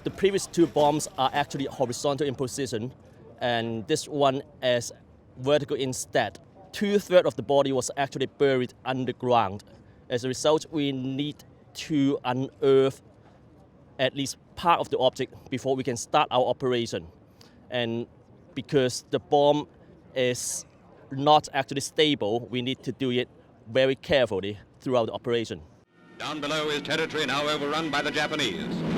The previous two bombs are actually horizontal in position, and this one is vertical instead. 2/3 of the body was actually buried underground. As a result, we need to unearth at least part of the object before we can start our operation. And because the bomb is not actually stable, we need to do it very carefully throughout the operation. Down below is territory now overrun by the Japanese.